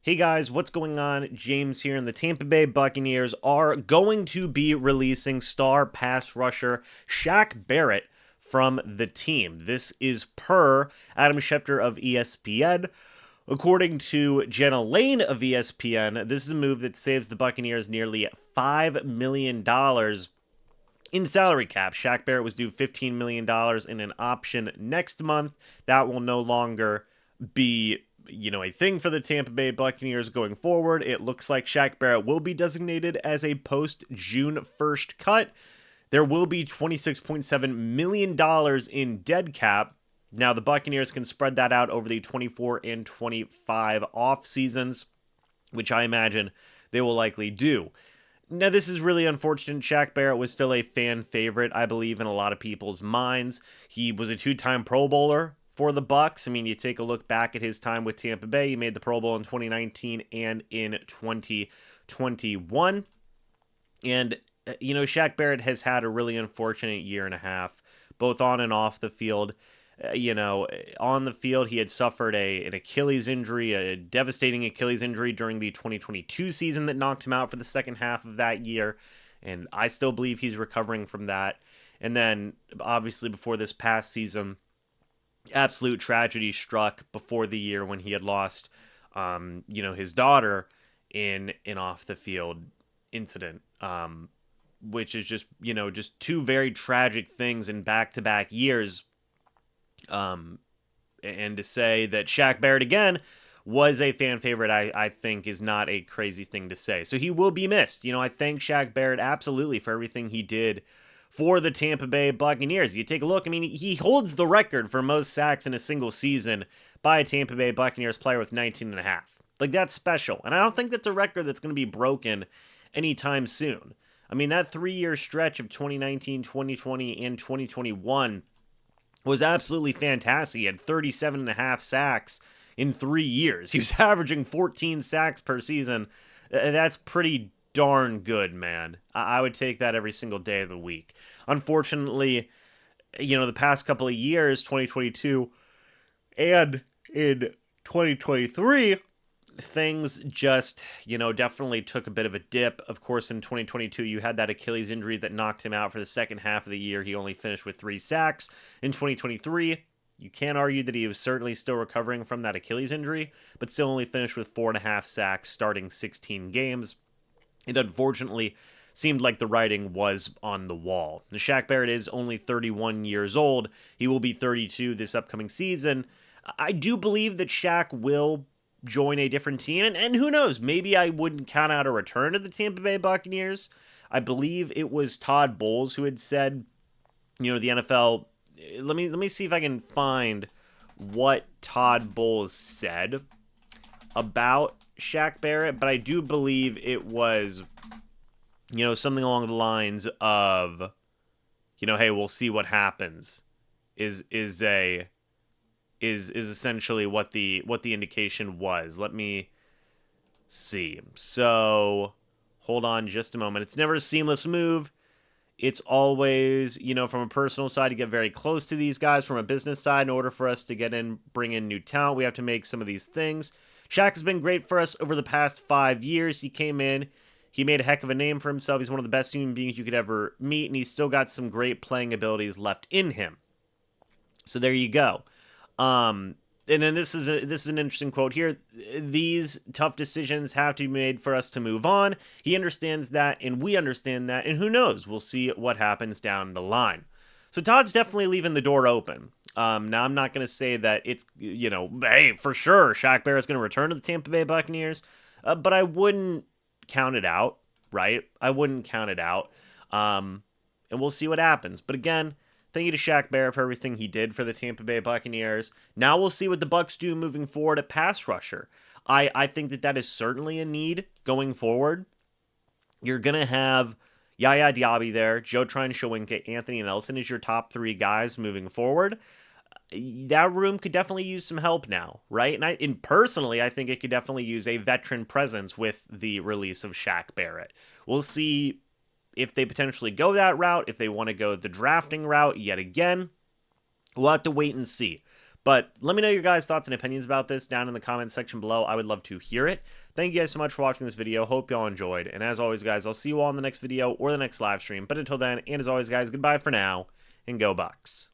Hey guys, what's going on? James here, and the Tampa Bay Buccaneers are going to be releasing star pass rusher Shaq Barrett from the team. This is per Adam Schefter of ESPN. According to Jenna Lane of ESPN, this is a move that saves the Buccaneers nearly $5 million in salary cap. Shaq Barrett was due $15 million in an option next month. That will no longer be a thing for the Tampa Bay Buccaneers going forward. It looks like Shaq Barrett will be designated as a post-June 1st cut. There will be $26.7 million in dead cap. Now, the Buccaneers can spread that out over the 24 and 25 off seasons, which I imagine they will likely do. Now, this is really unfortunate. Shaq Barrett was still a fan favorite, I believe, in a lot of people's minds. He was a two-time Pro Bowler for the Bucs. I mean, you take a look back at his time with Tampa Bay. He made the Pro Bowl in 2019 and in 2021. And, Shaq Barrett has had a really unfortunate year and a half, both on and off the field. On the field, he had suffered an Achilles injury, a devastating Achilles injury during the 2022 season that knocked him out for the second half of that year. And I still believe he's recovering from that. And then, obviously, before this past season, absolute tragedy struck before the year when he had lost, his daughter in an off the field incident, which is just two very tragic things in back-to-back years. And to say that Shaq Barrett again was a fan favorite, I think is not a crazy thing to say. So he will be missed. I thank Shaq Barrett absolutely for everything he did for the Tampa Bay Buccaneers. You take a look, I mean, he holds the record for most sacks in a single season by a Tampa Bay Buccaneers player with 19 and a half. Like, that's special. And I don't think that's a record that's going to be broken anytime soon. I mean, that 3-year stretch of 2019, 2020, and 2021 was absolutely fantastic. He had 37 and a half sacks in 3 years. He was averaging 14 sacks per season. That's pretty darn good, man. I would take that every single day of the week. Unfortunately, the past couple of years, 2022 and in 2023, things just, definitely took a bit of a dip. Of course, in 2022, you had that Achilles injury that knocked him out for the second half of the year. He only finished with 3 sacks. In 2023, you can't argue that he was certainly still recovering from that Achilles injury, but still only finished with 4.5 sacks starting 16 games. It unfortunately seemed like the writing was on the wall. Now, Shaq Barrett is only 31 years old. He will be 32 this upcoming season. I do believe that Shaq will join a different team, and who knows, maybe I wouldn't count out a return to the Tampa Bay Buccaneers. I believe it was Todd Bowles who had said, the NFL, let me see if I can find what Todd Bowles said about Shaq Barrett, but I do believe it was, something along the lines of, hey, we'll see what happens, is essentially what the indication was. Let me see. So, hold on just a moment. It's never a seamless move. It's always, from a personal side, to get very close to these guys. From a business side, in order for us to bring in new talent, we have to make some of these things. Shaq has been great for us over the past 5 years. He came in, he made a heck of a name for himself. He's one of the best human beings you could ever meet, and he's still got some great playing abilities left in him. So there you go. And then this is an interesting quote here. These tough decisions have to be made for us to move on. He understands that, and we understand that, and who knows? We'll see what happens down the line. So Todd's definitely leaving the door open. Now, I'm not going to say that it's, hey, for sure, Shaq Barrett's going to return to the Tampa Bay Buccaneers, but I wouldn't count it out, right? I wouldn't count it out, and we'll see what happens. But again, thank you to Shaq Barrett for everything he did for the Tampa Bay Buccaneers. Now we'll see what the Bucs do moving forward at pass rusher. I think that is certainly a need going forward. You're going to have Yaya Diaby there, Joe Trine-Shawinka, Anthony Nelson is your top 3 guys moving forward. That room could definitely use some help now, right? And personally, I think it could definitely use a veteran presence with the release of Shaq Barrett. We'll see if they potentially go that route, if they want to go the drafting route yet again. We'll have to wait and see. But let me know your guys' thoughts and opinions about this down in the comments section below. I would love to hear it. Thank you guys so much for watching this video. Hope y'all enjoyed. And as always, guys, I'll see you all in the next video or the next live stream. But until then, and as always, guys, goodbye for now, and go Bucs.